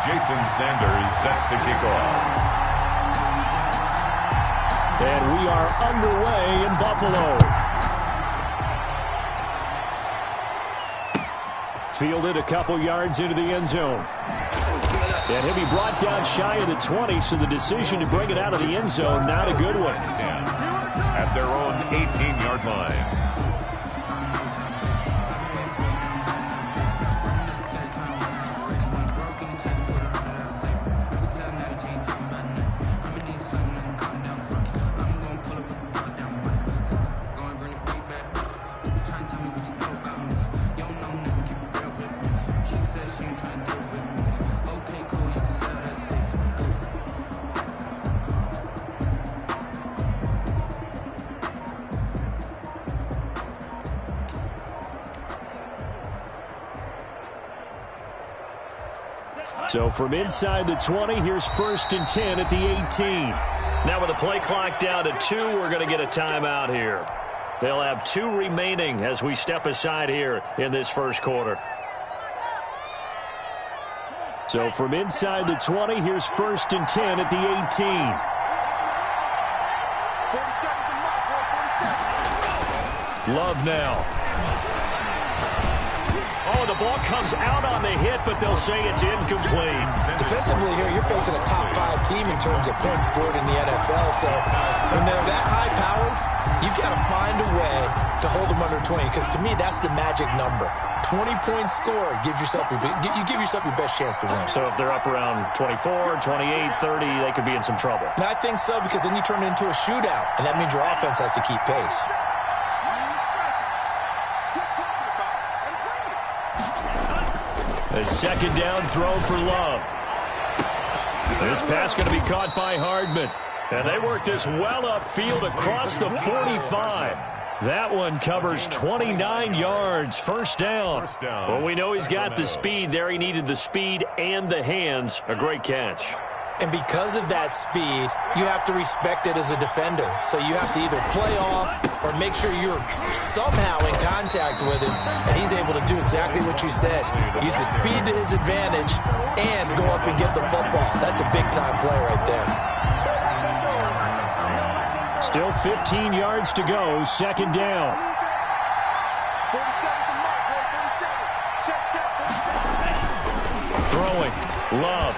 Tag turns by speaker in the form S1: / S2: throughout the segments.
S1: Jason Sanders set to kick off.
S2: And we are underway in Buffalo. Fielded a couple yards into the end zone. And he'll be brought down shy of the 20, so the decision to bring it out of the end zone, not a good one.
S1: At their own 18-yard line.
S2: So from inside the 20, here's 1st and 10 at the 18.
S3: Now with the play clock down to 2, we're going to get a timeout here. They'll have 2 remaining as we step aside here in this first quarter.
S2: So from inside the 20, here's 1st and 10 at the 18. Love now. Oh, the ball comes out on the hit, but they'll say it's incomplete.
S4: Defensively here, you're facing a top 5 team in terms of points scored in the NFL. So when they're that high-powered, you've got to find a way to hold them under 20. Because to me, that's the magic number. 20-point score gives yourself you give yourself your best chance to win.
S3: So if they're up around 24, 28, 30, they could be in some trouble.
S4: And I think so, because then you turn it into a shootout, and that means your offense has to keep pace.
S2: A second down throw for Love. This pass going to be caught by Hardman. And they work this well upfield across the 45. That one covers 29 yards. First down. Well, we know he's got the speed there. He needed the speed and the hands. A great catch.
S4: And because of that speed, you have to respect it as a defender. So you have to either play off or make sure you're somehow in contact with him, and he's able to do exactly what you said. Use the speed to his advantage and go up and get the football. That's a big-time play right there.
S2: Still 15 yards to go, second down. Throwing, Love.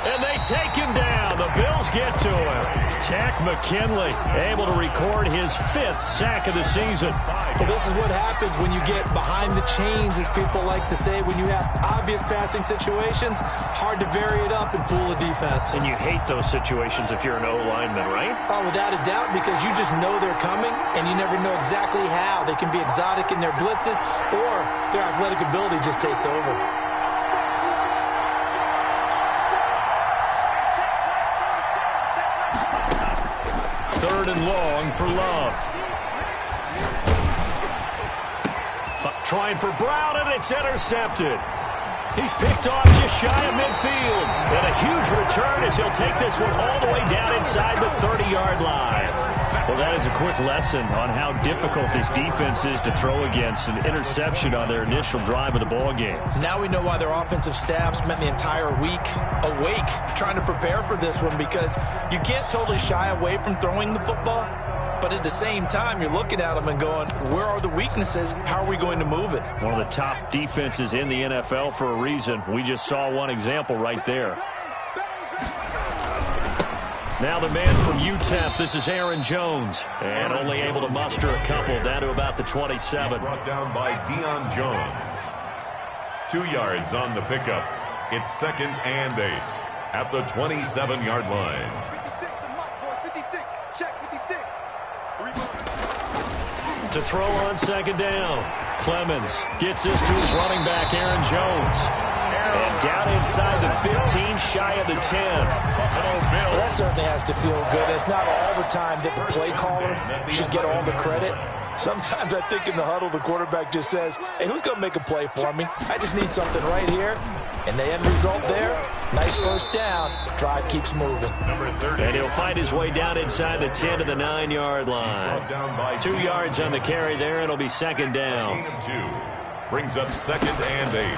S2: And they take him down. The Bills get to him. Takk McKinley able to record his 5th sack of the season.
S4: Well, this is what happens when you get behind the chains, as people like to say. When you have obvious passing situations, hard to vary it up and fool the defense.
S3: And you hate those situations if you're an O-lineman, right?
S4: Oh, without a doubt, because you just know they're coming, and you never know exactly how. They can be exotic in their blitzes, or their athletic ability just takes over.
S2: 3rd and long for Love. Trying for Brown, and it's intercepted. He's picked off just shy of midfield. And a huge return as he'll take this one all the way down inside the 30-yard line. Well, that is a quick lesson on how difficult this defense is to throw against. An interception on their initial drive of the ball game.
S4: Now we know why their offensive staff spent the entire week awake trying to prepare for this one, because you can't totally shy away from throwing the football. But at the same time, you're looking at them and going, where are the weaknesses? How are we going to move it?
S2: One of the top defenses in the NFL for a reason. We just saw one example right there. Now the man from UTEP, this is Aaron Jones. And only able to muster a couple down to about the 27.
S1: Brought down by Deion Jones. 2 yards on the pickup. It's 2nd and 8 at the 27-yard line.
S2: To throw on second down. Clemens gets this to his running back, Aaron Jones. And down inside the 15, shy of the 10.
S4: Well, that certainly has to feel good. It's not all the time that the play caller should get all the credit. Sometimes I think in the huddle, the quarterback just says, hey, who's going to make a play for me? I just need something right here. And the end result there, nice first down. Drive keeps moving.
S2: And he'll find his way down inside the 10 to the 9-yard line. 2 yards on the carry there. It'll be second down.
S1: Brings up 2nd and 8.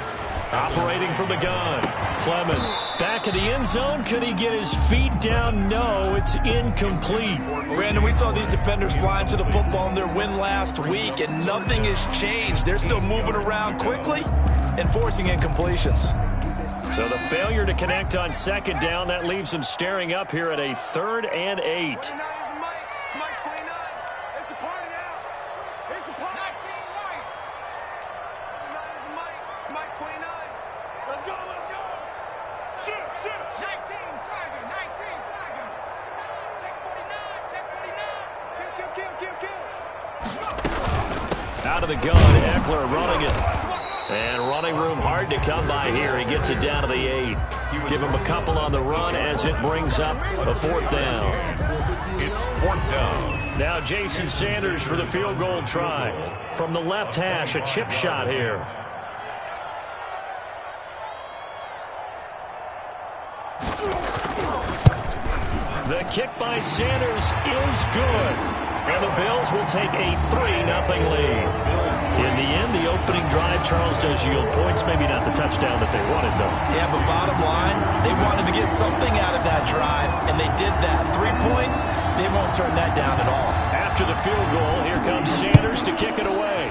S3: Operating from the gun, Clemens. Back in the end zone. Could he get his feet down? No, it's incomplete.
S4: Brandon, we saw these defenders flying to the football in their win last week, and nothing has changed. They're still moving around quickly and forcing incompletions.
S3: So the failure to connect on second down, that leaves them staring up here at a 3rd and 8. Out of the gun, Eckler running it. And running room hard to come by here. He gets it down to the 8. Give him a couple on the run as it brings up a 4th down.
S1: It's 4th down.
S3: Now Jason Sanders for the field goal try. From the left hash, a chip shot here. The kick by Sanders is good. And the Bills will take a 3-0 lead. In the end, the opening drive, Charles, does yield points. Maybe not the touchdown that they wanted, though.
S4: Yeah, but bottom line, they wanted to get something out of that drive, and they did that. 3 points, they won't turn that down at all.
S3: After the field goal, here comes Sanders to kick it away.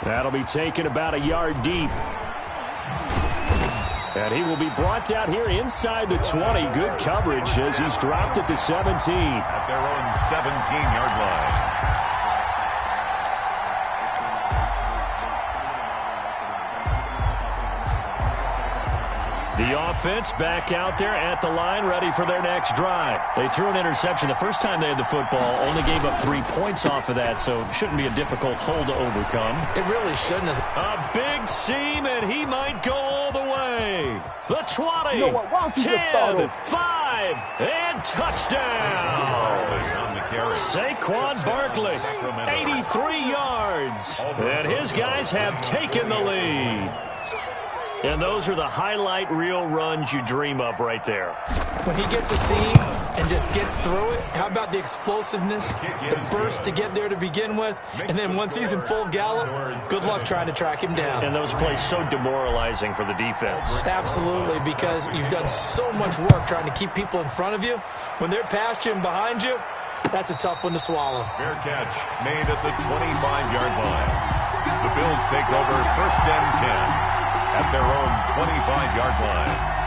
S3: That'll be taken about a yard deep. And he will be brought down here inside the 20. Good coverage as he's dropped at the 17.
S1: At their own 17-yard line.
S3: The offense back out there at the line, ready for their next drive. They threw an interception the first time they had the football, only gave up 3 points off of that, so it shouldn't be a difficult hole to overcome.
S4: It really shouldn't.
S3: A big seam, and he might go all the way. The 20,
S5: you know what? Why don't you
S3: 10, 5, and touchdown. Saquon Barkley, 83 yards. And his guys have taken the lead. And those are the highlight reel runs you dream of right there.
S4: When he gets a seam and just gets through it, how about the explosiveness, the burst to get there to begin with, and then once he's in full gallop, good luck trying to track him down.
S3: And those plays so demoralizing for the defense.
S4: Absolutely, because you've done so much work trying to keep people in front of you. When they're past you and behind you, that's a tough one to swallow.
S1: Fair catch made at the 25-yard line. The Bills take over 1st and 10. At their own 25-yard line.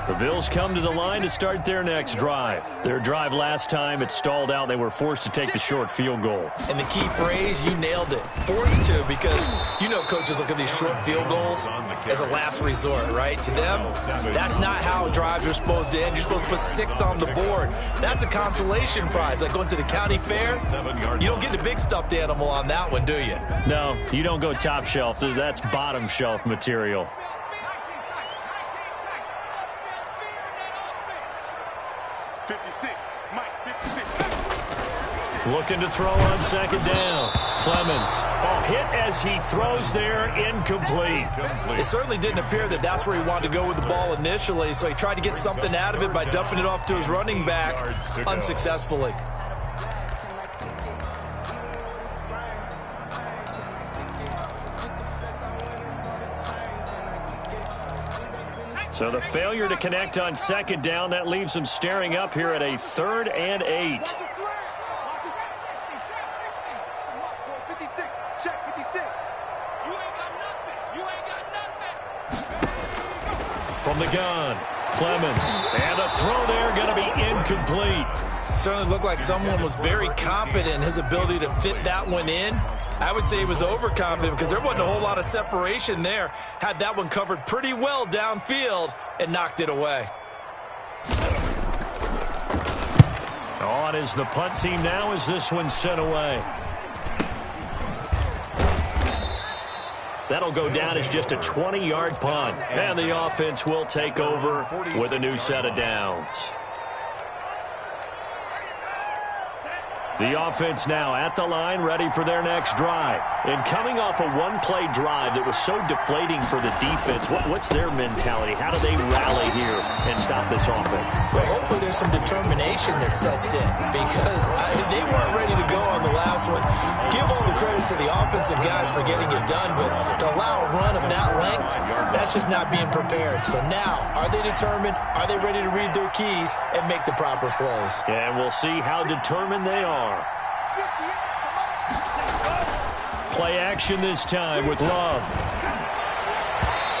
S3: The Bills come to the line to start their next drive. Their drive last time, it stalled out. They were forced to take the short field goal.
S4: And the key phrase, you nailed it. Forced to, because you know coaches look at these short field goals as a last resort, right? To them, that's not how drives are supposed to end. You're supposed to put 6 on the board. That's a consolation prize. Like going to the county fair, you don't get the big stuffed animal on that one, do you?
S3: No, you don't go top shelf. That's bottom shelf material. Looking to throw on second down. Clemens. Hit as he throws there, incomplete.
S4: It certainly didn't appear that that's where he wanted to go with the ball initially, so he tried to get something out of it by dumping it off to his running back unsuccessfully.
S3: So the failure to connect on second down, that leaves them staring up here at a 3rd and 8. From the gun, Clemens. And a throw there going to be incomplete.
S4: Certainly looked like someone was very confident in his ability to fit that one in. I would say he was overconfident because there wasn't a whole lot of separation there. Had that one covered pretty well downfield and knocked it away.
S3: On is the punt team now as this one's sent away. That'll go down as just a 20-yard punt. And the offense will take over with a new set of downs.
S2: The offense now at the line, ready for their next drive. And coming off a one-play drive that was so deflating for the defense, what's their mentality? How do they rally here and stop this offense?
S4: Well, hopefully there's some determination that sets in because they weren't ready to go on the last one. Give all the credit to the offensive guys for getting it done, but to allow a run of that length, that's just not being prepared. So now, are they determined? Are they ready to read their keys and make the proper plays?
S2: And we'll see how determined they are. Play action this time with Love.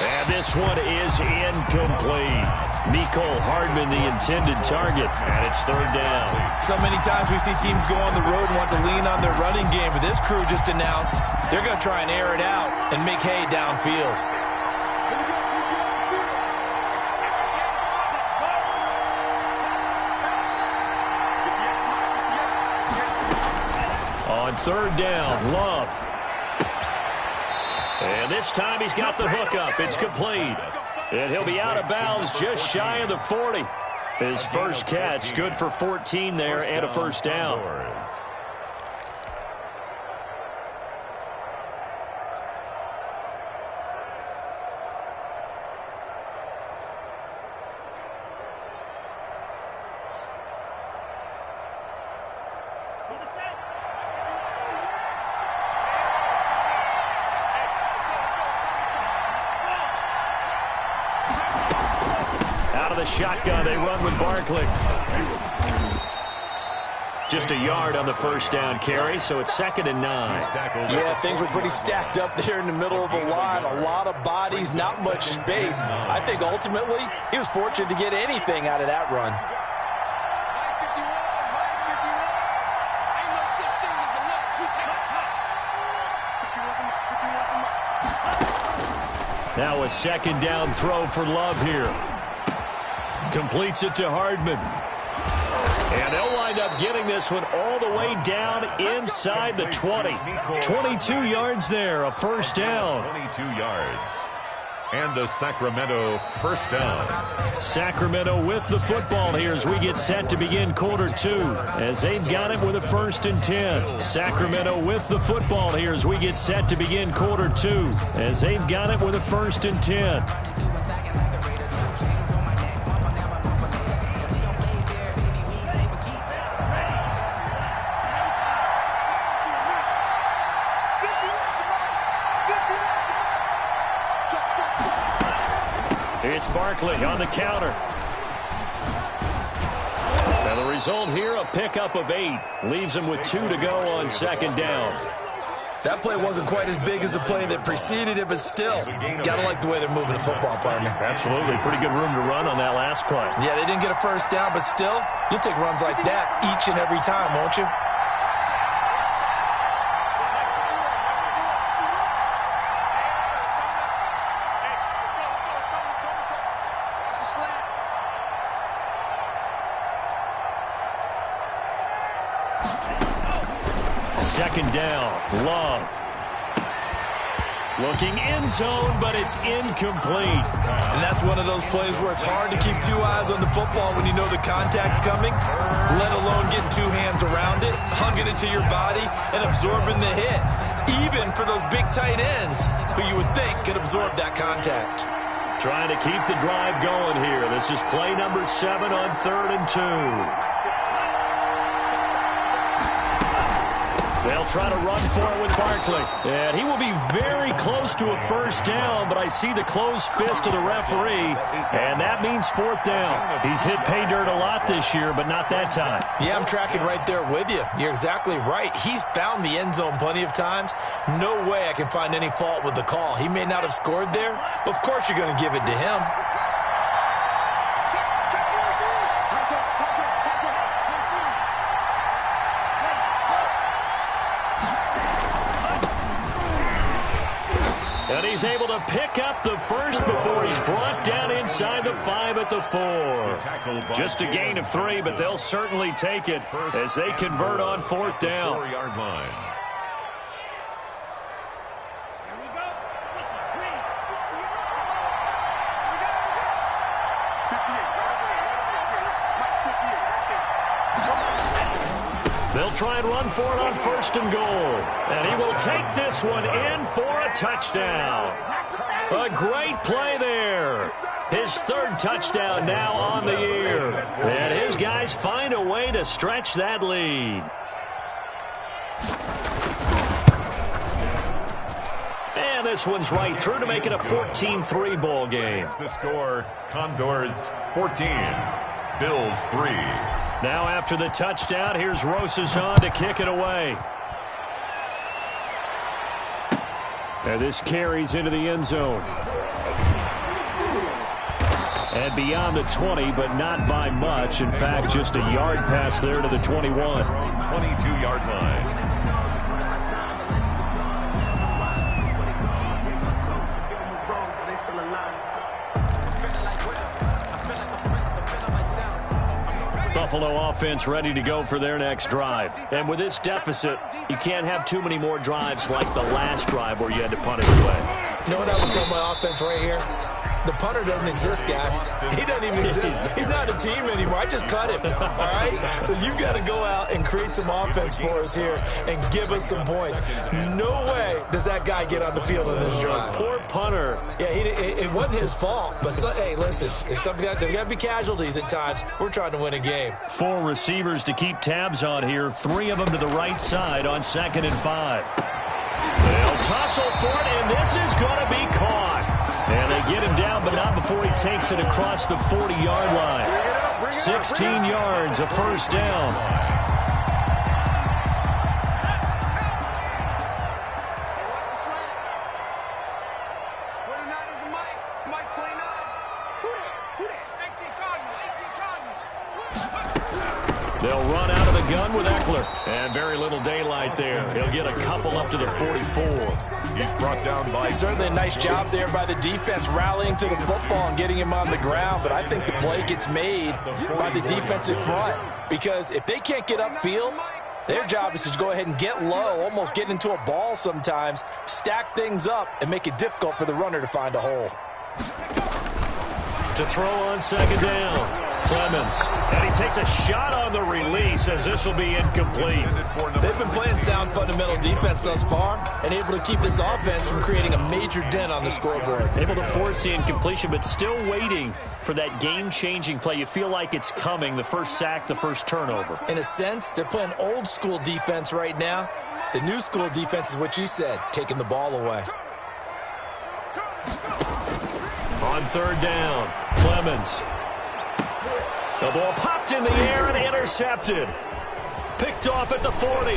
S2: And this one is incomplete. Mecole Hardman, the intended target, and it's third down.
S4: So many times we see teams go on the road and want to lean on their running game, but this crew just announced they're going to try and air it out and make hay downfield.
S2: On third down, Love. And this time he's got the hook up. It's complete. And he'll be out of bounds just shy of the 40. His first catch, good for 14 there and a first down. The shotgun, they run with Barkley. Just a yard on the first down carry, so it's 2nd and 9.
S4: Yeah, things were pretty stacked up there in the middle of the line. A lot of bodies, not much space. I think ultimately he was fortunate to get anything out of that run.
S2: Now a second down throw for Love here. Completes it to Hardman. And they'll wind up getting this one all the way down inside the 20. 22 yards there, a first down.
S1: 22 yards. And a Sacramento first down.
S2: Sacramento with the football here as we get set to begin quarter 2. As they've got it with a 1st and 10. Sacramento with the football here as we get set to begin quarter 2. As they've got it with a 1st and 10. It's Barkley on the counter. And the result here, a pickup of 8. Leaves him with 2 to go on 2nd down.
S4: That play wasn't quite as big as the play that preceded it, but still, gotta like the way they're moving the football, partner.
S2: Absolutely. Pretty good room to run on that last play.
S4: Yeah, they didn't get a first down, but still, you'll take runs like that each and every time, won't you?
S2: Second down, Love. Looking end zone, but it's incomplete.
S4: And that's one of those plays where it's hard to keep 2 eyes on the football when you know the contact's coming, let alone getting 2 hands around it, hugging it to your body, and absorbing the hit. Even for those big tight ends who you would think could absorb that contact.
S2: Trying to keep the drive going here. This is play number 7 on 3rd and 2. They'll try to run for it with Barkley. And he will be very close to a first down, but I see the closed fist of the referee, and that means 4th down. He's hit pay dirt a lot this year, but not that time.
S4: Yeah, I'm tracking right there with you. You're exactly right. He's found the end zone plenty of times. No way I can find any fault with the call. He may not have scored there, but of course you're going to give it to him.
S2: And he's able to pick up the first before he's brought down inside the 5 at the 4. Just a gain of 3, but they'll certainly take it as they convert on 4th down.
S1: 4-yard line.
S2: They'll try and run for it on 1st and goal. And he will take this one in for a touchdown. A great play there. His 3rd touchdown now on the year. And his guys find a way to stretch that lead. And this one's right through to make it a 14-3 ball game.
S1: The score, Condors 14, Bills 3.
S2: Now after the touchdown, here's Rosazan to kick it away. And this carries into the end zone. And beyond the 20, but not by much. In fact, just a yard pass there to the 21.
S1: 22-yard line.
S2: Buffalo offense ready to go for their next drive. And with this deficit, you can't have too many more drives like the last drive where you had to punt it away.
S4: You know what I would tell my offense right here? The punter doesn't exist, guys. He doesn't even exist. He's not a team anymore. I just cut him, all right? So you've got to go out and create some offense for us here and give us some points. No way does that guy get on the field in this drive.
S2: Poor punter.
S4: Yeah, it wasn't his fault. But, hey, listen, there's got to be casualties at times. We're trying to win a game.
S2: 4 receivers to keep tabs on here. 3 of them to the right side on 2nd and 5. They'll tussle for it, and this is going to be caught. And they get him down, but not before he takes it across the 40-yard line. 16 yards, a 1st down. They'll run out of the gun with Eckler. And very little daylight there. He'll get a couple up to the 44.
S1: He's brought down by...
S4: Certainly a nice job there by the defense rallying to the football and getting him on the ground. But I think the play gets made by the defensive front. Because if they can't get upfield, their job is to go ahead and get low, almost get into a ball sometimes, stack things up, and make it difficult for the runner to find a hole.
S2: To throw on 2nd down. Clemens, and he takes a shot on the release as this will be incomplete.
S4: They've been playing sound fundamental defense thus far and able to keep this offense from creating a major dent on the scoreboard.
S2: Able to force the incompletion, but still waiting for that game-changing play. You feel like it's coming, the first sack, the first turnover.
S4: In a sense, they're playing old-school defense right now. The new-school defense is what you said, taking the ball away.
S2: On 3rd down, Clemens. The ball popped in the air and intercepted. Picked off at the 40.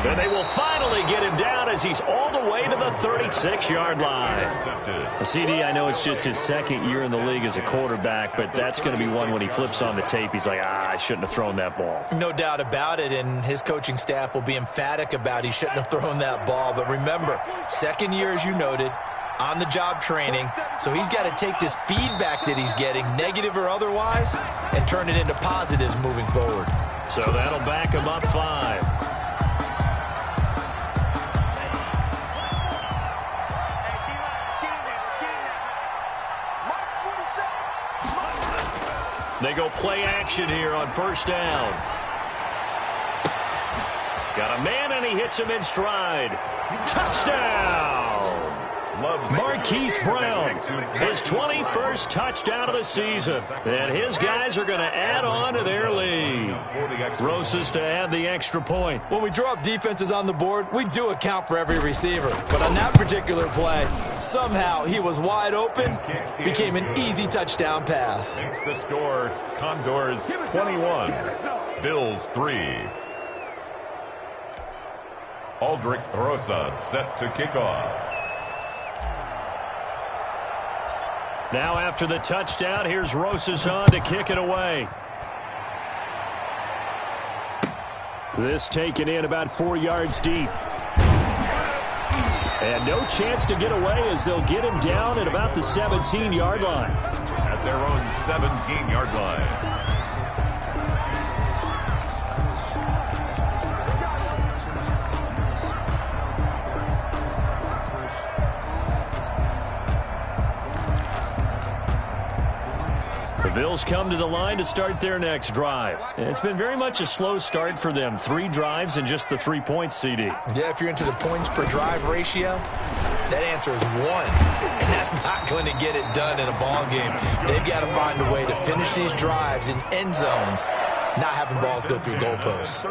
S2: And they will finally get him down as he's all the way to the 36-yard line. CD, I know it's just his 2nd year in the league as a quarterback, but that's going to be one when he flips on the tape. He's like, I shouldn't have thrown that ball.
S4: No doubt about it, and his coaching staff will be emphatic about he shouldn't have thrown that ball. But remember, 2nd year, as you noted, on-the-job training, so he's got to take this feedback that he's getting, negative or otherwise, and turn it into positives moving forward.
S2: So that'll back him up 5. They go play action here on 1st down. Got a man, and he hits him in stride. Touchdown! Marquise Brown, his 21st touchdown of the season. And his guys are going to add on to their lead. Rosas to add the extra point.
S4: When we draw up defenses on the board, we do account for every receiver. But on that particular play, somehow he was wide open, became an easy touchdown pass.
S1: Makes the score, Condors 21, Bills 3. Aldrich Rosas set to kick off.
S2: Now after the touchdown, here's Rosazan to kick it away. This taken in about 4 yards deep. And no chance to get away as they'll get him down at about the 17-yard line.
S1: At their own 17-yard line.
S2: Bills come to the line to start their next drive. It's been very much a slow start for them. 3 drives and just the 3 points, CD.
S4: Yeah, if you're into the points per drive ratio, that answer is 1. And that's not going to get it done in a ball game. They've got to find a way to finish these drives in end zones, not having balls go through goalposts.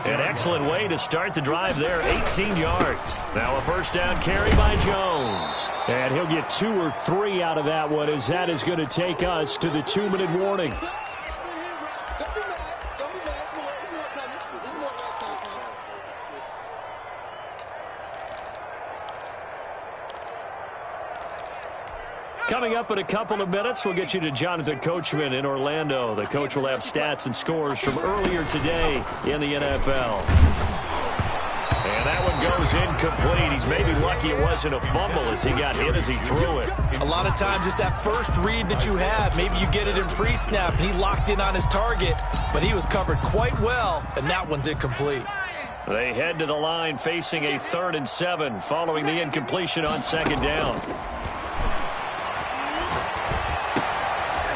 S2: An excellent way to start the drive there, 18 yards. Now a first down carry by Jones.
S3: And he'll get 2 or 3 out of that one, as that is going to take us to the 2-minute warning.
S2: Coming up in a couple of minutes, we'll get you to Jonathan Coachman in Orlando. The coach will have stats and scores from earlier today in the NFL. And that one goes incomplete. He's maybe lucky it wasn't a fumble as he got hit as he threw it.
S4: A lot of times it's that first read that you have. Maybe you get it in pre-snap, and he locked in on his target, but he was covered quite well, and that one's incomplete.
S2: They head to the line facing a 3rd and 7 following the incompletion on 2nd down.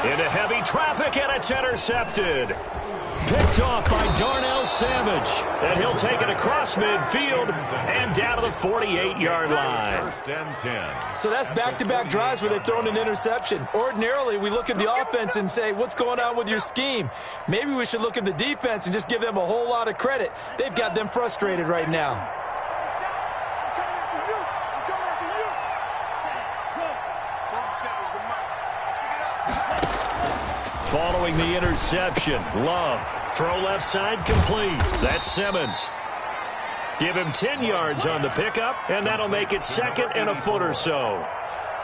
S2: Into heavy traffic, and it's intercepted. Picked off by Darnell Savage. And he'll take it across midfield and down to the 48-yard line.
S4: So that's back-to-back drives where they've thrown an interception. Ordinarily, we look at the offense and say, what's going on with your scheme? Maybe we should look at the defense and just give them a whole lot of credit. They've got them frustrated right now.
S2: Following the interception, Love. Throw left side complete. That's Simmons. Give him 10 yards on the pickup, and that'll make it 2nd and a foot or so.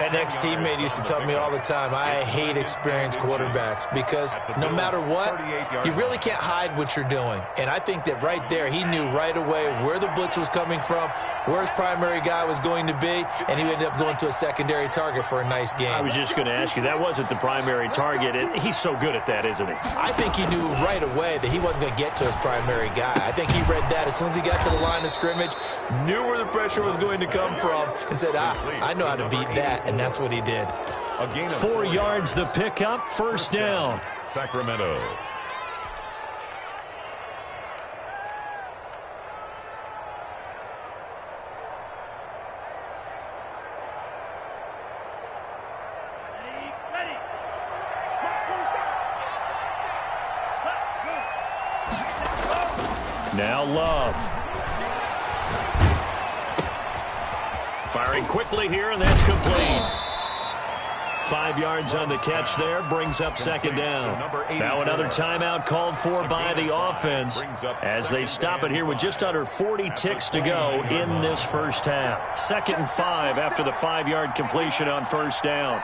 S4: An ex-teammate used to tell me all the time, I hate experienced quarterbacks because no matter what, you really can't hide what you're doing. And I think that right there, he knew right away where the blitz was coming from, where his primary guy was going to be, and he ended up going to a secondary target for a nice game.
S2: I was just going to ask you, that wasn't the primary target. He's so good at that, isn't he?
S4: I think he knew right away that he wasn't going to get to his primary guy. I think he read that as soon as he got to the line of scrimmage, knew where the pressure was going to come from, and said, I know how to beat that. And that's what he did.
S2: 4 yards the pickup, first down.
S1: Sacramento.
S2: Now Love. Firing quickly here, and that's complete. 5 yards on the catch there, brings up 2nd down. Now another timeout called for by the offense as they stop it here with just under 40 ticks to go in this first half. 2nd and 5 after the 5-yard completion on first down.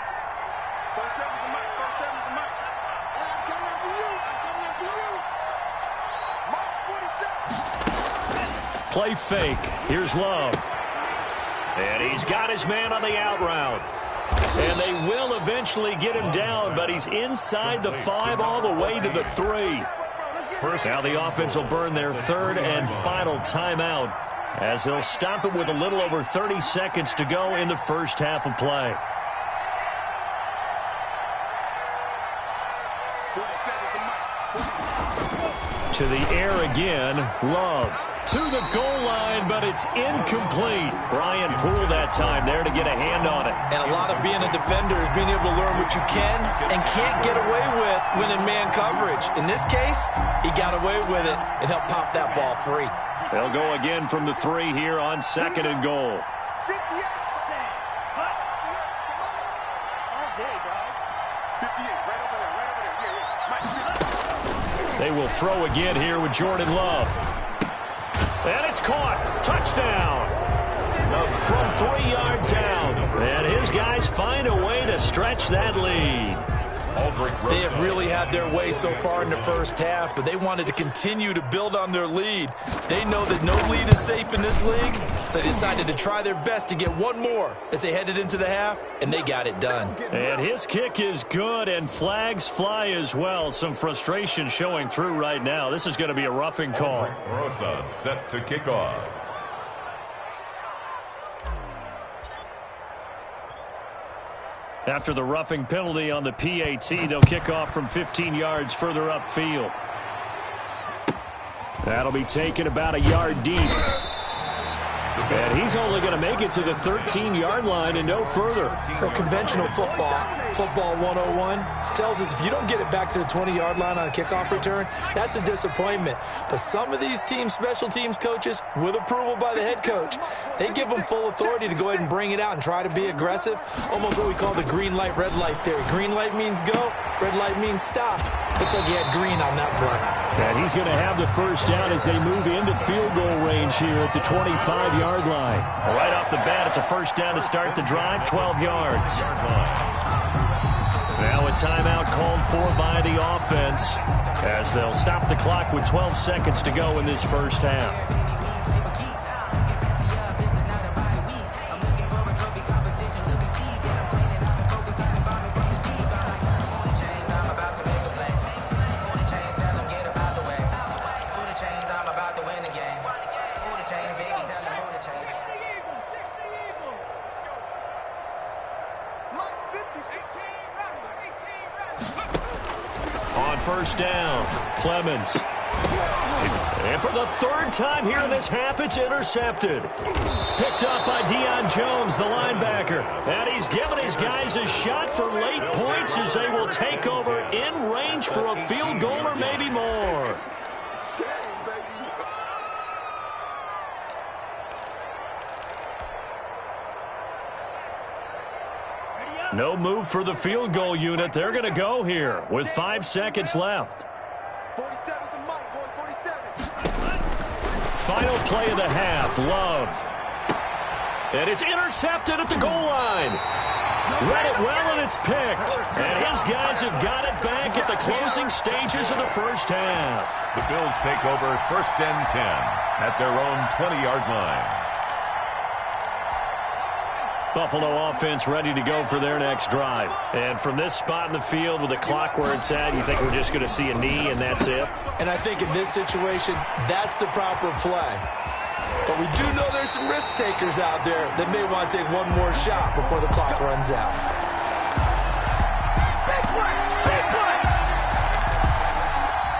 S2: Play fake. Here's Love. And he's got his man on the out route. And they will eventually get him down, but he's inside the 5 all the way to the 3. Now the offense will burn their 3rd and final timeout as they'll stop it with a little over 30 seconds to go in the first half of play. To the air again, Love. To the goal line, but it's incomplete. Brian Poole that time there to get a hand on it.
S4: And a lot of being a defender is being able to learn what you can and can't get away with when in man coverage. In this case, he got away with it and helped pop that ball free.
S2: They'll go again from the 3 here on 2nd and goal. They will throw again here with Jordan Love. And it's caught. Touchdown. From 3 yards out. And his guys find a way to stretch that lead.
S4: They have really had their way so far in the first half, but they wanted to continue to build on their lead. They know that no lead is safe in this league, so they decided to try their best to get one more as they headed into the half, and they got it done.
S2: And his kick is good, and flags fly as well. Some frustration showing through right now. This is going to be a roughing call.
S1: Rosa set to kick off.
S2: After the roughing penalty on the PAT, they'll kick off from 15 yards further upfield. That'll be taken about a yard deep. And he's only going to make it to the 13-yard line and no further.
S4: Well, conventional football 101, tells us if you don't get it back to the 20-yard line on a kickoff return, that's a disappointment. But some of these team special teams coaches, with approval by the head coach, they give them full authority to go ahead and bring it out and try to be aggressive. Almost what we call the green light, red light theory. Green light means go, red light means stop. Looks like he had green on that play.
S2: And he's going to have the first down as they move into field goal range here at the 25-yard line. Right off the bat, it's a first down to start the drive, 12 yards. Now a timeout called for by the offense as they'll stop the clock with 12 seconds to go in this first half. First down, Clemens. And for the third time here in this half, it's intercepted. Picked up by Deion Jones, the linebacker. And he's given his guys a shot for late points as they will take over in range for a field goal or maybe more. No move for the field goal unit. They're going to go here with 5 seconds left.
S5: 47's the mic, boys, 47.
S2: Final play of the half, Love. And it's intercepted at the goal line. Read it well, and it's picked. And his guys have got it back at the closing stages of the first half.
S1: The Bills take over 1st and 10 at their own 20-yard line.
S2: Buffalo offense ready to go for their next drive. And from this spot in the field with the clock where it's at, you think we're just going to see a knee and that's it?
S4: And I think in this situation, that's the proper play. But we do know there's some risk takers out there that may want to take one more shot before the clock runs out.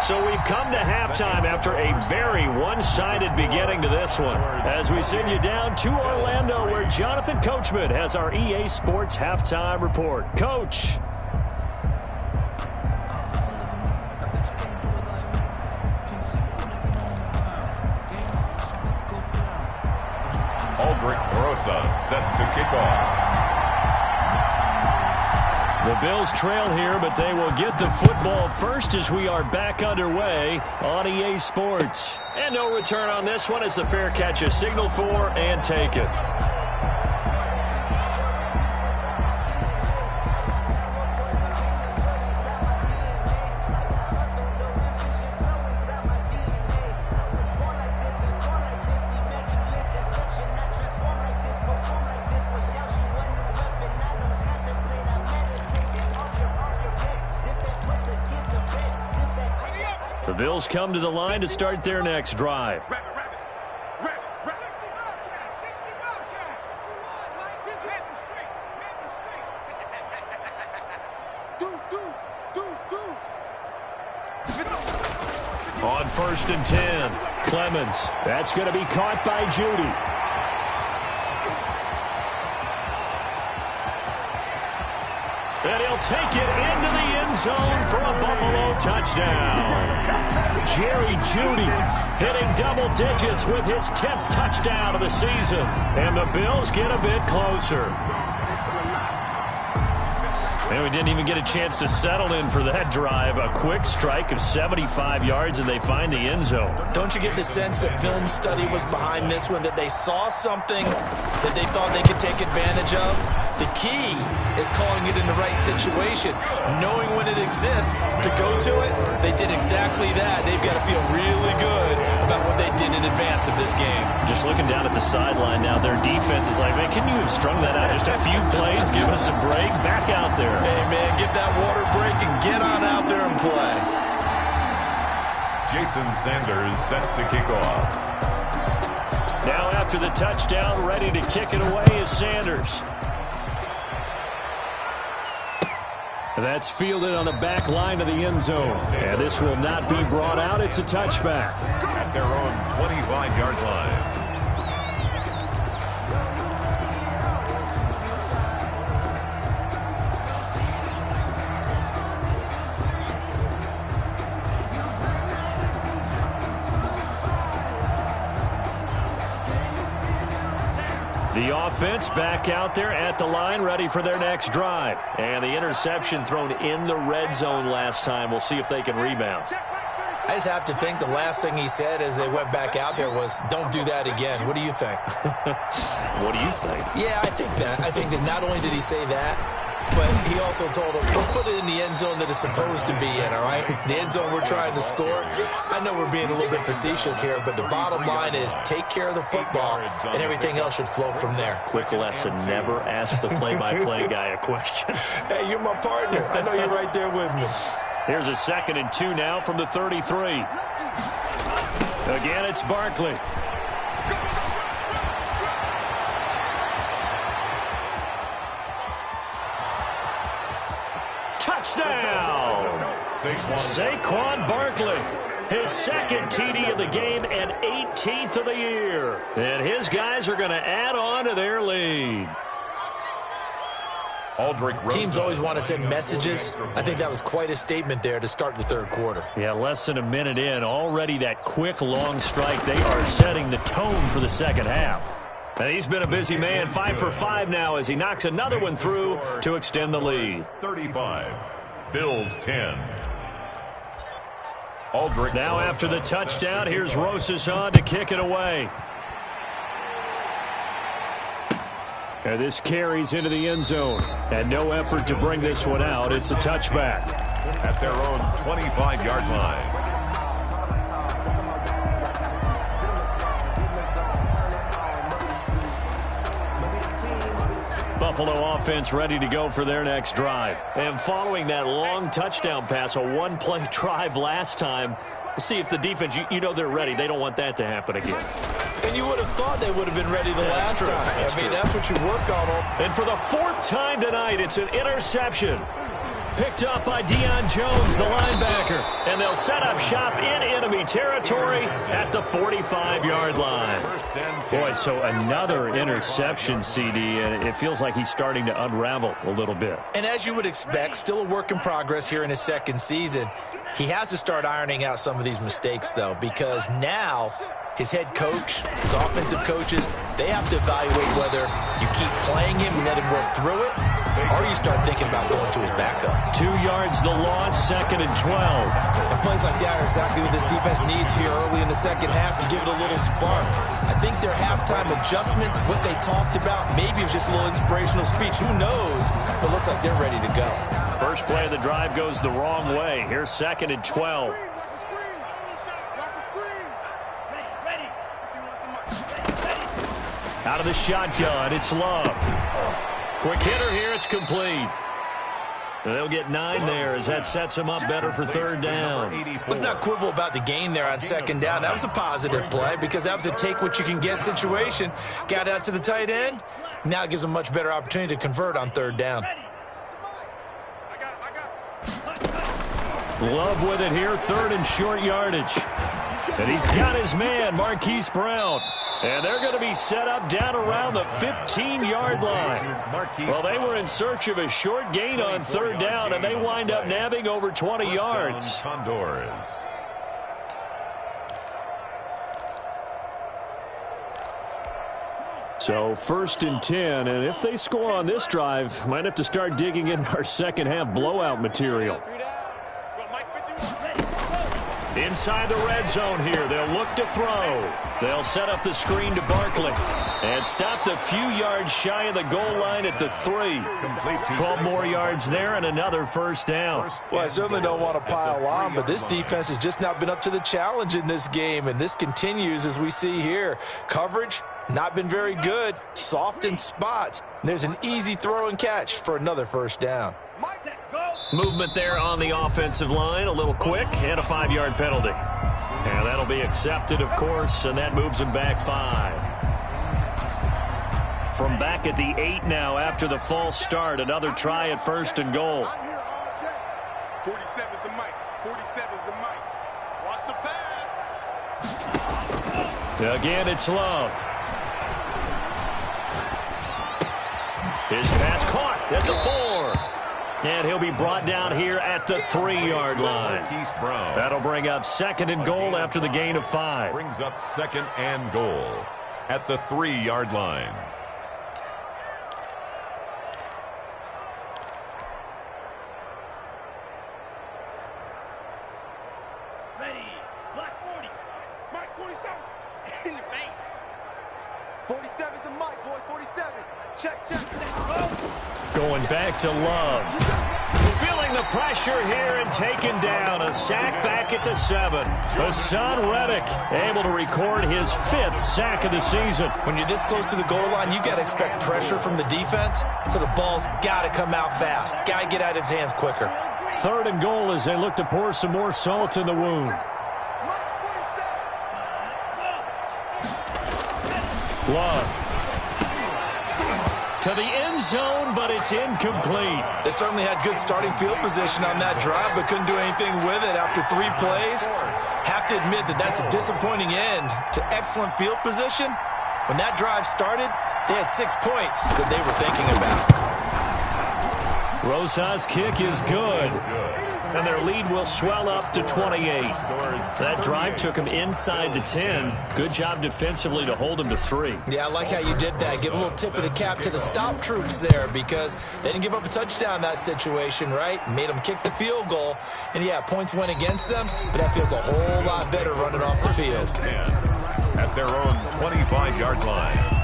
S2: So we've come to halftime after a very one-sided beginning to this one. As we send you down to Orlando, where Jonathan Coachman has our EA Sports Halftime Report. Coach.
S1: Aldrich Rosa set to kick off.
S2: The Bills trail here, but they will get the football first as we are back underway on EA Sports. And no return on this one as the fair catch is signaled for and taken. The Bills come to the line to start their next drive. On 1st and 10, Clemens. That's going to be caught by Judy. And he'll take it into the end zone for a Buffalo touchdown. Jerry Jeudy hitting double digits with his 10th touchdown of the season. And the Bills get a bit closer. And we didn't even get a chance to settle in for that drive. A quick strike of 75 yards, and they find the end zone.
S4: Don't you get the sense that film study was behind this one, that they saw something that they thought they could take advantage of? The key is calling it in the right situation, knowing when it exists to go to it. They did exactly that. They've got to feel really good about what they did in advance of this game.
S2: Just looking down at the sideline now, their defense is like, man, can you have strung that out just a few plays? Give us a break. Back out there.
S4: Hey, man, get that water break and get on out there and play.
S1: Jason Sanders set to kick off.
S2: Now after the touchdown, ready to kick it away is Sanders. That's fielded on the back line of the end zone. And this will not be brought out. It's a touchback.
S1: At their own 25-yard line.
S2: The offense back out there at the line, ready for their next drive. And the interception thrown in the red zone last time. We'll see if they can rebound.
S4: I just have to think the last thing he said as they went back out there was, don't do that again. What do you think?
S2: What do you think?
S4: Yeah, I think that. I think that not only did he say that, but he also told him, let's put it in the end zone that it's supposed to be in, all right? The end zone we're trying to score. I know we're being a little bit facetious here, but the bottom line is take care of the football, and everything else should flow from there.
S2: Quick lesson, never ask the play-by-play guy a question.
S4: Hey, you're my partner. I know you're right there with me.
S2: Here's a 2nd and 2 now from the 33. Again, it's Barkley. Touchdown! Saquon Barkley. His 2nd TD of the game and 18th of the year. And his guys are going to add on to their lead.
S4: Teams always want to send messages. I think that was quite a statement there to start the third quarter.
S2: Yeah, less than a minute in. Already that quick, long strike. They are setting the tone for the second half. And he's been a busy man. 5 for 5 now as he knocks another one through to extend the lead.
S1: 35. Bills 10.
S2: Now after the touchdown, here's Rosas on to kick it away. And this carries into the end zone. And no effort to bring this one out. It's a touchback.
S1: At their own 25-yard line.
S2: Buffalo offense ready to go for their next drive. And following that long touchdown pass, a one-play drive last time, we'll see if the defense, you know they're ready. They don't want that to happen again.
S4: And you would have thought they would have been ready the last time. I mean, that's what you work on.
S2: And for the 4th time tonight, it's an interception. Picked up by Deion Jones, the linebacker. And they'll set up shop in enemy territory at the 45-yard line. Boy, so another interception, CD, and it feels like he's starting to unravel a little bit.
S4: And as you would expect, still a work in progress here in his 2nd season. He has to start ironing out some of these mistakes, though, because now his head coach, his offensive coaches, they have to evaluate whether you keep playing him and let him work through it, or you start thinking about going to his backup.
S2: 2 yards the loss, 2nd and 12.
S4: And plays like that are exactly what this defense needs here early in the second half to give it a little spark. I think their halftime adjustments, what they talked about, maybe it was just a little inspirational speech. Who knows? But looks like they're ready to go.
S2: First play of the drive goes the wrong way. Here's 2nd and 12. Out of the shotgun, it's Love. Quick hitter here, it's complete. They'll get 9 there as that sets them up better for 3rd down.
S4: Let's not quibble about the gain there on 2nd down. That was a positive play because that was a take-what-you-can-get situation. Got out to the tight end. Now it gives them a much better opportunity to convert on 3rd down.
S2: Love with it here, 3rd and short yardage. And he's got his man, Marquise Brown. And they're going to be set up down around the 15-yard line. Well, they were in search of a short gain on 3rd down, and they wind up nabbing over 20 yards.
S1: Condors.
S2: So 1st and 10, and if they score on this drive, might have to start digging in our second half blowout material. Inside the red zone here, they'll look to throw. They'll set up the screen to Barkley. And stopped a few yards shy of the goal line at the 3. 12 more yards there and another 1st down.
S4: Well, I certainly don't want to pile on, but this defense has just not been up to the challenge in this game, and this continues as we see here. Coverage, not been very good. Soft in spots. There's an easy throw and catch for another 1st down.
S2: Movement there on the offensive line, a little quick, and a 5-yard penalty. And that'll be accepted, of course, and that moves him back 5. From back at the 8 now after the false start, another try at 1st and goal.
S5: 47's the mic. 47's the mic. Watch the pass.
S2: Again, it's Love. His pass caught at the 4. And he'll be brought down here at the 3-yard line. That'll bring up 2nd and goal after the gain of 5.
S1: Brings up 2nd and goal at the 3-yard line.
S3: Ready. Black 40.
S5: Mike 47. In the face. 47's the mic, boys. 47. Check, check.
S2: Going back to Love. Feeling the pressure here and taken down. A sack back at the 7. Hassan Reddick able to record his 5th sack of the season.
S4: When you're this close to the goal line, you got to expect pressure from the defense, so the ball's got to come out fast. Got to get out of his hands quicker.
S2: 3rd and goal as they look to pour some more salt in the wound. Love. To the end zone, but it's incomplete.
S4: They certainly had good starting field position on that drive, but couldn't do anything with it after 3 plays. Have to admit that that's a disappointing end to excellent field position. When that drive started, they had 6 points that they were thinking about.
S2: Rosas' kick is good. And their lead will swell up to 28. That drive took them inside the 10. Good job defensively to hold them to 3.
S4: Yeah, I like how you did that. Give a little tip of the cap to the stop troops there, because they didn't give up a touchdown in that situation, right? Made them kick the field goal. And, yeah, points went against them, but that feels a whole lot better running off the field.
S1: At their own 25-yard line.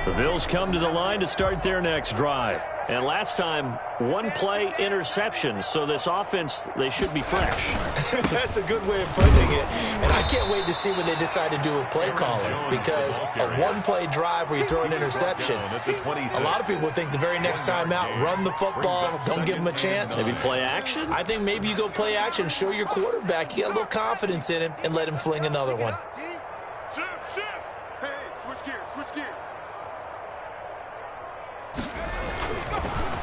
S2: The Bills come to the line to start their next drive. And last time, 1-play interception. So this offense, they should be fresh.
S4: That's a good way of putting it. And I can't wait to see what they decide to do with play calling, because a 1-play drive where you throw an interception, a lot of people think the very next time out, run the football, don't give them a chance.
S2: Maybe play action?
S4: I think maybe you go play action, show your quarterback you got a little confidence in him, and let him fling another one.
S5: Shift. Hey, switch gears.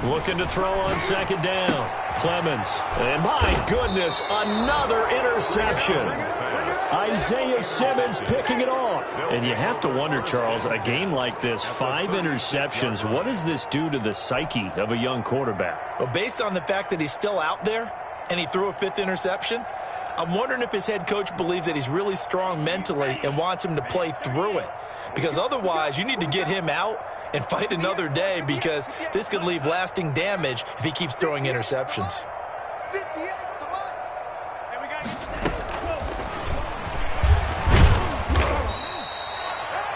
S2: Looking to throw on 2nd down. Clemens. And my goodness, another interception. Isaiah Simmons picking it off. And you have to wonder, Charles, a game like this, 5 interceptions, what does this do to the psyche of a young quarterback?
S4: Well, based on the fact that he's still out there and he threw a 5th interception, I'm wondering if his head coach believes that he's really strong mentally and wants him to play through it. Because otherwise, you need to get him out and fight another day, because this could leave lasting damage if he keeps throwing interceptions.
S5: 58 for the mic. And we got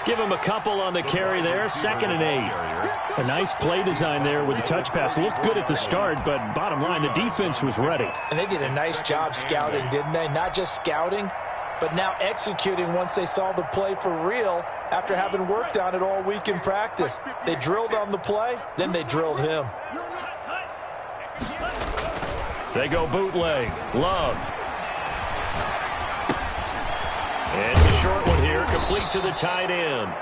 S2: Give him a couple on the carry there. 2nd and 8. A nice play design there with the touch pass. Looked good at the start, but bottom line, the defense was ready.
S4: And they did a nice job scouting, didn't they? Not just scouting, but now executing once they saw the play for real after having worked on it all week in practice. They drilled on the play, then they drilled him.
S2: They go bootleg. Love. And it's a short one here, complete to the tight end.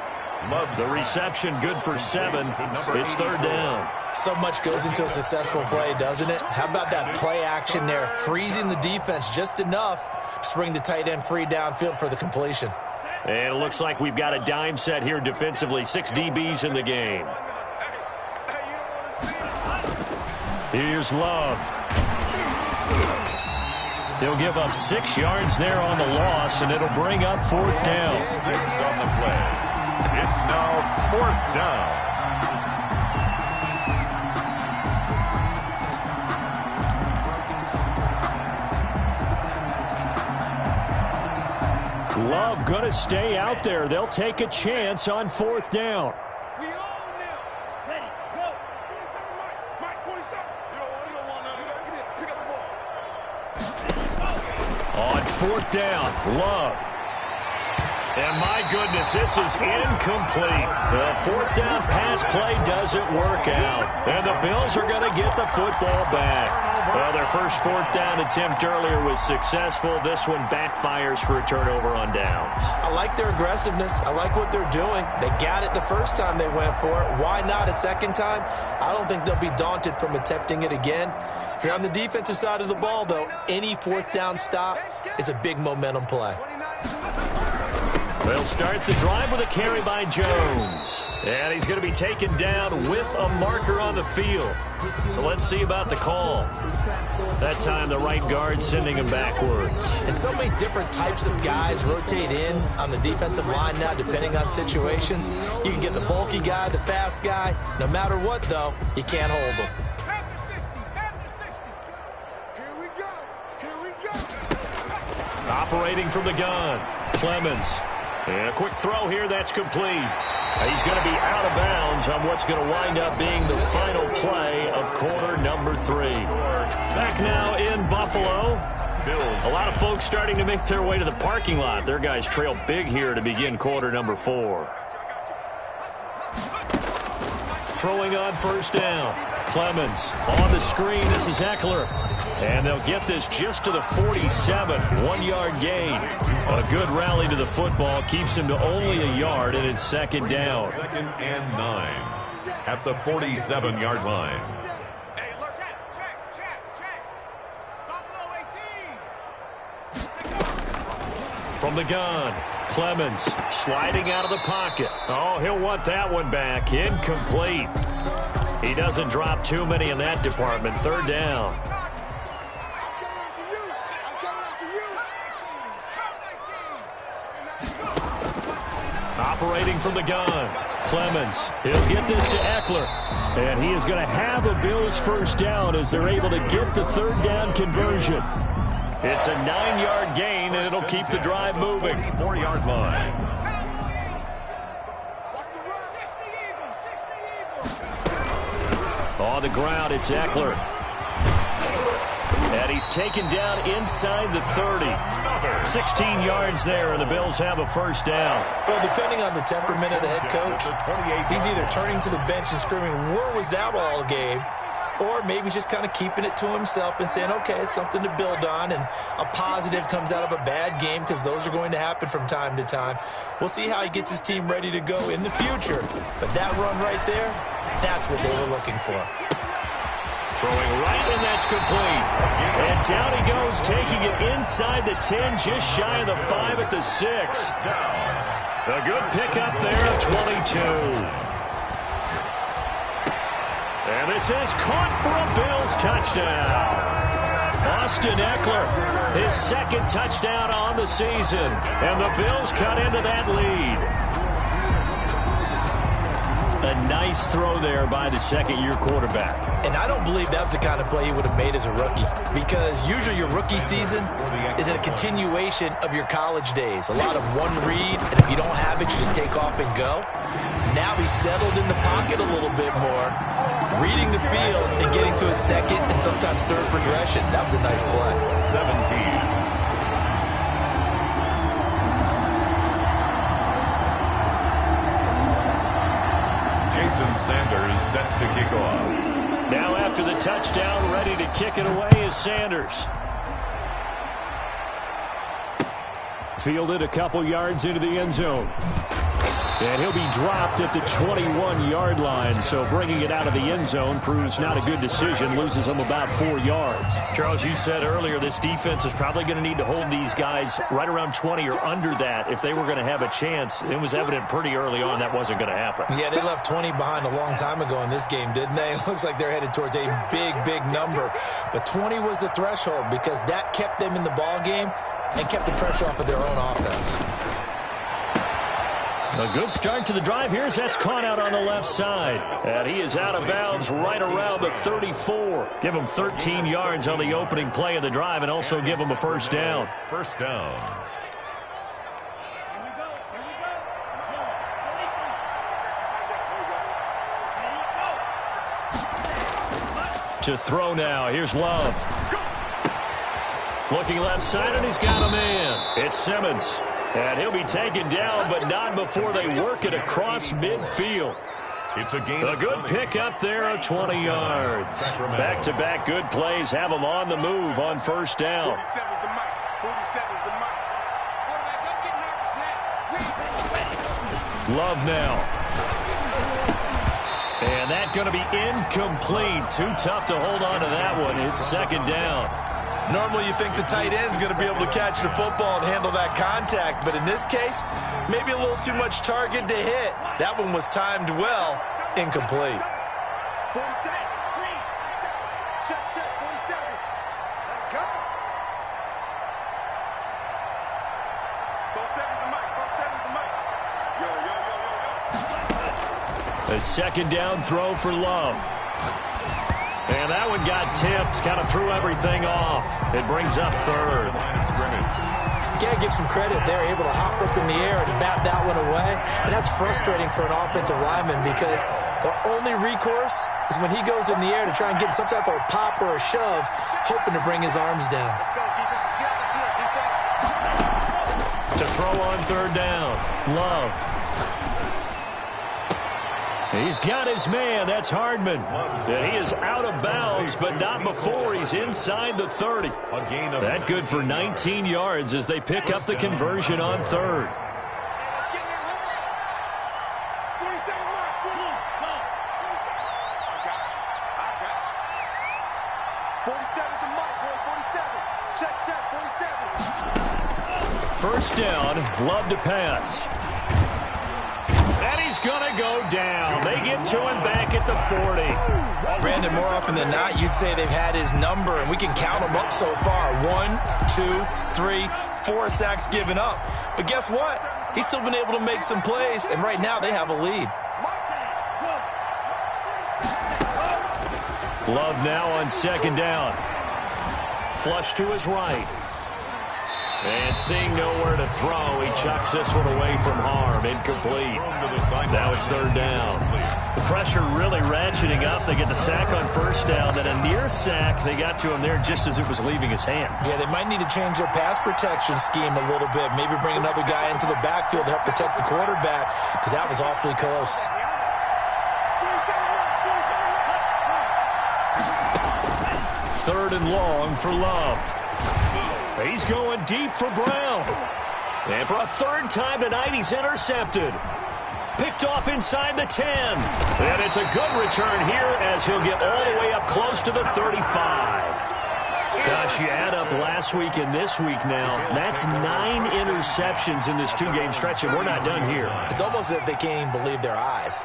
S2: Love the reception, good for 7. It's 3rd down.
S4: So much goes into a successful play, doesn't it? How about that play action there, freezing the defense just enough to bring the tight end free downfield for the completion.
S2: And it looks like we've got a dime set here defensively. 6 DBs in the game. Here's Love. They'll give up 6 yards there on the loss, and it'll bring up 4th down.
S1: 6 on the play. It's now 4th down.
S2: Love going to stay out there. They'll take a chance on 4th down.
S5: We own them. Ready, go. 47 Mike 47. You don't want none. Pick up the ball.
S2: On 4th down, Love. And my goodness, this is incomplete. The fourth down pass play doesn't work out. And the Bills are going to get the football back. Well, their first fourth down attempt earlier was successful. This one backfires for a turnover on downs.
S4: I like their aggressiveness. I like what they're doing. They got it the first time they went for it. Why not a second time? I don't think they'll be daunted from attempting it again. If you're on the defensive side of the ball, though, any fourth down stop is a big momentum play.
S2: They'll start the drive with a carry by Jones. And he's going to be taken down with a marker on the field. So let's see about the call. That time the right guard sending him backwards.
S4: And so many different types of guys rotate in on the defensive line now, depending on situations. You can get the bulky guy, the fast guy. No matter what, though, you can't hold them.
S2: Operating from the gun, Clemens. And a quick throw here, that's complete. He's going to be out of bounds on what's going to wind up being the final play of quarter number 3. Back now in Buffalo. A lot of folks starting to make their way to the parking lot. Their guys trail big here to begin quarter number 4. Throwing on first down. Clemens on the screen. This is Eckler. And they'll get this just to the 47. 1-yard gain. A good rally to the football. Keeps him to only a yard, and it's second down.
S1: 2nd and 9 at the 47-yard line.
S5: Hey, look, check. Buffalo 18.
S2: From the gun, Clemens sliding out of the pocket. Oh, he'll want that one back. Incomplete. He doesn't drop too many in that department. Third down. Operating from the gun, Clemens. He'll get this to Eckler. And he is going to have a Bills first down as they're able to get the third down conversion. It's a 9-yard gain, and it'll keep the drive moving.
S1: 4-yard line.
S2: On the ground, it's Eckler. And he's taken down inside the 30. 16 yards there, and the Bills have a first down.
S4: Well, depending on the temperament of the head coach, he's either turning to the bench and screaming, "Where was that all game?" Or maybe he's just kind of keeping it to himself and saying, okay, it's something to build on, and a positive comes out of a bad game, because those are going to happen from time to time. We'll see how he gets his team ready to go in the future. But that run right there, that's what they were looking for.
S2: Throwing right, and that's complete. And down he goes, taking it inside the 10, just shy of the 5 at the 6. A good pickup there of 22. And this is caught for a Bills touchdown. Austin Eckler, his second touchdown on the season. And the Bills cut into that lead. A nice throw there by the second-year quarterback.
S4: And I don't believe that was the kind of play he would have made as a rookie, because usually your rookie season is a continuation of your college days. A lot of one read, and if you don't have it, you just take off and go. Now he's settled in the pocket a little bit more, reading the field and getting to a second and sometimes third progression. That was a nice play.
S1: 17. Jason Sanders set to kick off.
S2: Now after the touchdown, ready to kick it away is Sanders. Fielded a couple yards into the end zone. And he'll be dropped at the 21-yard line, so bringing it out of the end zone proves not a good decision, loses him about 4 yards. Charles, you said earlier this defense is probably going to need to hold these guys right around 20 or under that if they were going to have a chance. It was evident pretty early on that wasn't going to happen.
S4: Yeah, they left 20 behind a long time ago in this game, didn't they? It looks like they're headed towards a big number. But 20 was the threshold, because that kept them in the ball game and kept the pressure off of their own offense.
S2: A good start to the drive. Here's that's caught out on the left side. And he is out of bounds right around the 34. Give him 13 yards on the opening play of the drive and also give him a first down.
S1: First down.
S2: To throw now. Here's Love. Looking left side, and he's got a man. It's Simmons. And he'll be taken down, but not before they work it across midfield.
S1: It's a gain.
S2: A good pickup there of 20 yards. Back-to-back good plays have them on the move on first down.
S5: 47's the mic. 47's the mic. Quarterback, don't get nervous now.
S2: Love now. And that's going to be incomplete. Too tough to hold on to that one. It's second down.
S4: Normally you think the tight end's going to be able to catch the football and handle that contact, but in this case, maybe a little too much target to hit. That one was timed well, incomplete.
S5: 47. Check, 47. Let's go. 47's the mic. 47's the mic. Yo.
S2: A second down throw for Love. And that one got tipped, kind of threw everything off. It brings up third.
S4: You got to give some credit. They're able to hop up in the air and bat that one away. And that's frustrating for an offensive lineman because the only recourse is when he goes in the air to try and get some type of pop or a shove, hoping to bring his arms down.
S5: Let's go, defense. Let's get out the field, defense.
S2: To throw on third down, Love. He's got his man. That's Hardman. And he is out of bounds, but not before he's inside the 30. That good for 19 yards as they pick up the conversion on third.
S5: Let's get there, 47 mark. I got you. 47's the mic, boy. 47. Check, 47.
S2: First down, Love to pass. And he's going to go down. They get to him back at the 40.
S4: Brandon, more often than not, you'd say they've had his number, and we can count them up so far. 1, 2, 3, 4 sacks given up. But guess what? He's still been able to make some plays, and right now they have a lead.
S2: Love now on second down. Flush to his right. And seeing nowhere to throw, he chucks this one away from harm. Incomplete. Now it's third down. The pressure really ratcheting up. They get the sack on first down. Then a near sack. They got to him there just as it was leaving his hand.
S4: Yeah, they might need to change their pass protection scheme a little bit. Maybe bring another guy into the backfield to help protect the quarterback because that was awfully close.
S2: Third and long for Love. He's going deep for Brown. And for a third time tonight, he's intercepted. Picked off inside the 10. And it's a good return here as he'll get all the way up close to the 35. Gosh, you add up last week and this week now, that's 9 interceptions in this two-game stretch, and we're not done here.
S4: It's almost as if they can't even believe their eyes.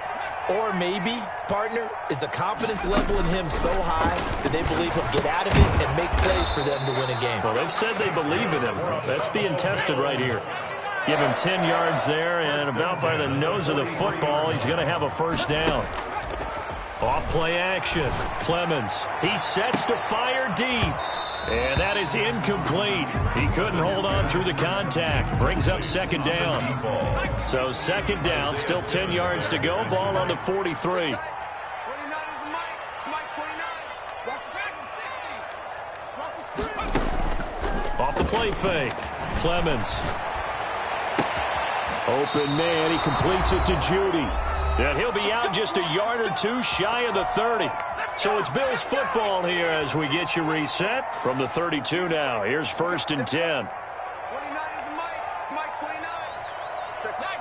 S4: Or maybe, partner, is the confidence level in him so high that they believe he'll get out of it and make plays for them to win a game.
S2: Well, they've said they believe in him. That's being tested right here. Give him 10 yards there, and about by the nose of the football, he's going to have a first down. Off play action. Clemens. He sets to fire deep. And that is incomplete. He couldn't hold on through the contact. Brings up second down. So second down, still 10 yards to go. Ball on the 43.
S5: 29 is the mic. Mic 29. Watch the second 60. Watch the screen.
S2: Off the play fake. Clemens. Open man. He completes it to Judy. And he'll be out just a yard or two shy of the 30. So it's Bills football here as we get you reset from the 32 now. Here's first and 10.
S5: 29 is the mic. Mic 29. Check 19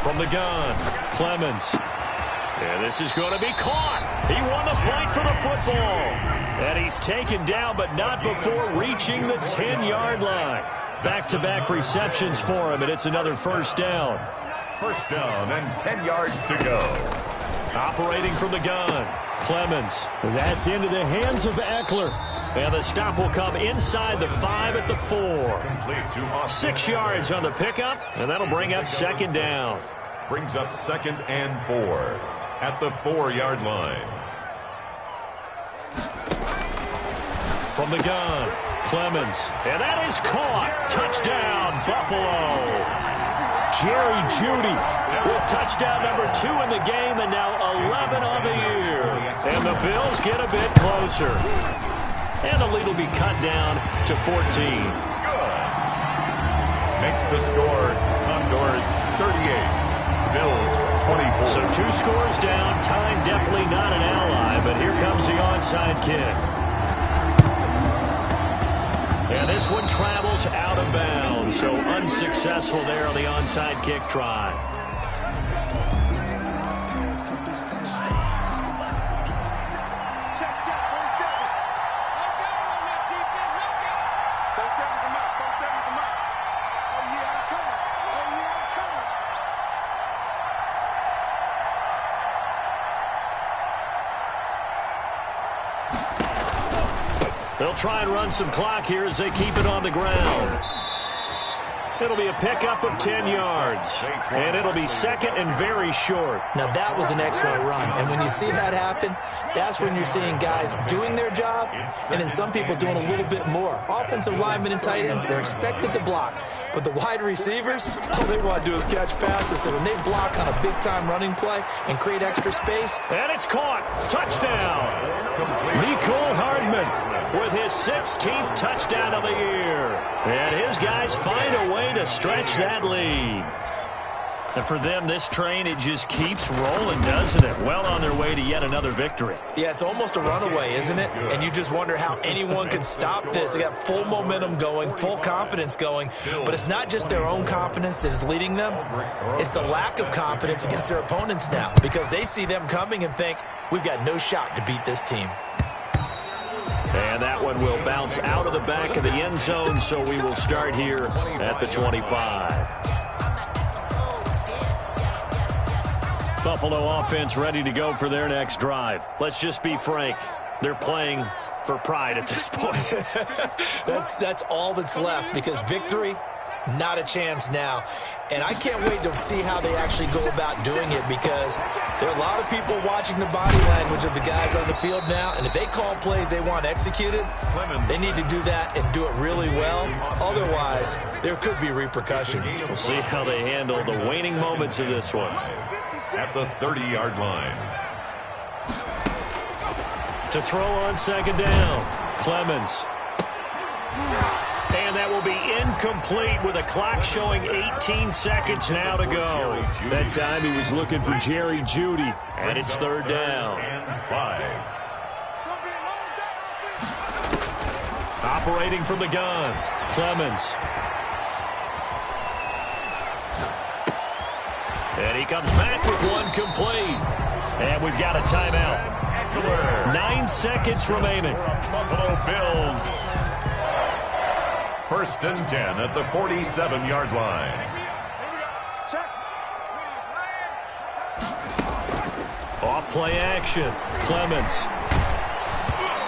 S2: From the gun, Clemens. And this is going to be caught. He won the fight for the football. And he's taken down, but not before reaching the 10-yard line. Back-to-back receptions for him, and it's another first down.
S1: First down and 10 yards to go.
S2: Operating from the gun, Clemens. That's into the hands of Eckler. And the stop will come inside the 5 at the 4. 6 yards on the pickup, and that'll bring up second down.
S1: Brings up second and 4 at the 4-yard line.
S2: From the gun, Clemens. And that is caught. Touchdown, Buffalo. Jerry Jeudy with touchdown number 2 in the game, and now 11 on the year. And the Bills get a bit closer. And the lead will be cut down to 14.
S1: makes the score Condors 38, Bills 24.
S2: So 2 scores down. Time definitely not an ally, but here comes the onside kick. And this one travels out of bounds, so unsuccessful there on the onside kick try. They'll try and run some clock here as they keep it on the ground. It'll be a pickup of 10 yards, and it'll be second and very short.
S4: Now, that was an excellent run, and when you see that happen, that's when you're seeing guys doing their job, and then some people doing a little bit more. Offensive linemen and tight ends, they're expected to block, but the wide receivers, all they want to do is catch passes, so when they block on a big-time running play and create extra space.
S2: And it's caught. Touchdown. Mecole Hardman with his 16th touchdown of the year. And his guys find a way to stretch that lead. And for them, this train, it just keeps rolling, doesn't it? Well on their way to yet another victory.
S4: Yeah, it's almost a runaway, isn't it? And you just wonder how anyone can stop this. They got full momentum going, full confidence going. But it's not just their own confidence that is leading them. It's the lack of confidence against their opponents now, because they see them coming and think, we've got no shot to beat this team.
S2: And that one will bounce out of the back of the end zone, so we will start here at the 25. Buffalo offense ready to go for their next drive. Let's just be frank. They're playing for pride at this point.
S4: That's all that's left, because victory, not a chance now. And I can't wait to see how they actually go about doing it, because there are a lot of people watching the body language of the guys on the field now, and if they call plays they want executed, they need to do that and do it really well. Otherwise, there could be repercussions.
S2: We'll see how they handle the waning moments of this one.
S1: At the 30-yard line.
S2: To throw on second down, Clemens. And that will be incomplete with a clock showing 18 seconds now to go. That time he was looking for Jerry Jeudy, and it's third down.
S1: And 5.
S2: Operating from the gun, Clemens. And he comes back with one complete. And we've got a timeout. 9 seconds remaining.
S1: Buffalo Bills. First and 10 at the 47-yard line.
S2: Off play action. Clemens.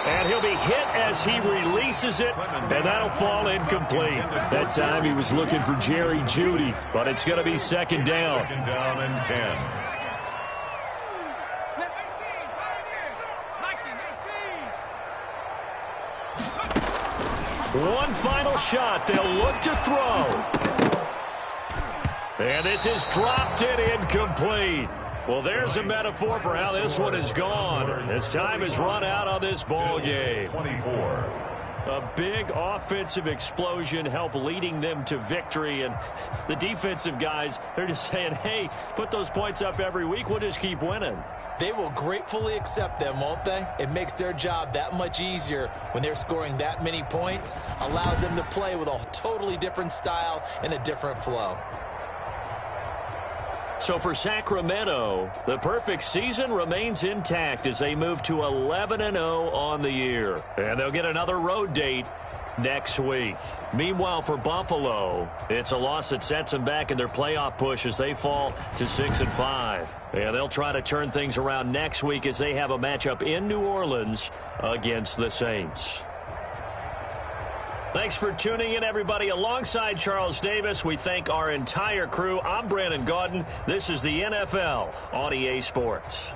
S2: And he'll be hit as he releases it, and that'll fall incomplete. That time he was looking for Jerry Jeudy, but it's going to be second down.
S1: Second down and 10.
S2: One final shot. They'll look to throw. And this is dropped in incomplete. Well, there's a metaphor for how this one is gone. As time has run out on this ball game.
S1: 24.
S2: A big offensive explosion helped leading them to victory. And the defensive guys, they're just saying, hey, put those points up every week. We'll just keep winning.
S4: They will gratefully accept them, won't they? It makes their job that much easier when they're scoring that many points. Allows them to play with a totally different style and a different flow.
S2: So for Sacramento, the perfect season remains intact as they move to 11-0 on the year. And they'll get another road date next week. Meanwhile, for Buffalo, it's a loss that sets them back in their playoff push as they fall to 6-5. And they'll try to turn things around next week as they have a matchup in New Orleans against the Saints. Thanks for tuning in, everybody. Alongside Charles Davis, we thank our entire crew. I'm Brandon Gaudin. This is the NFL on EA Sports.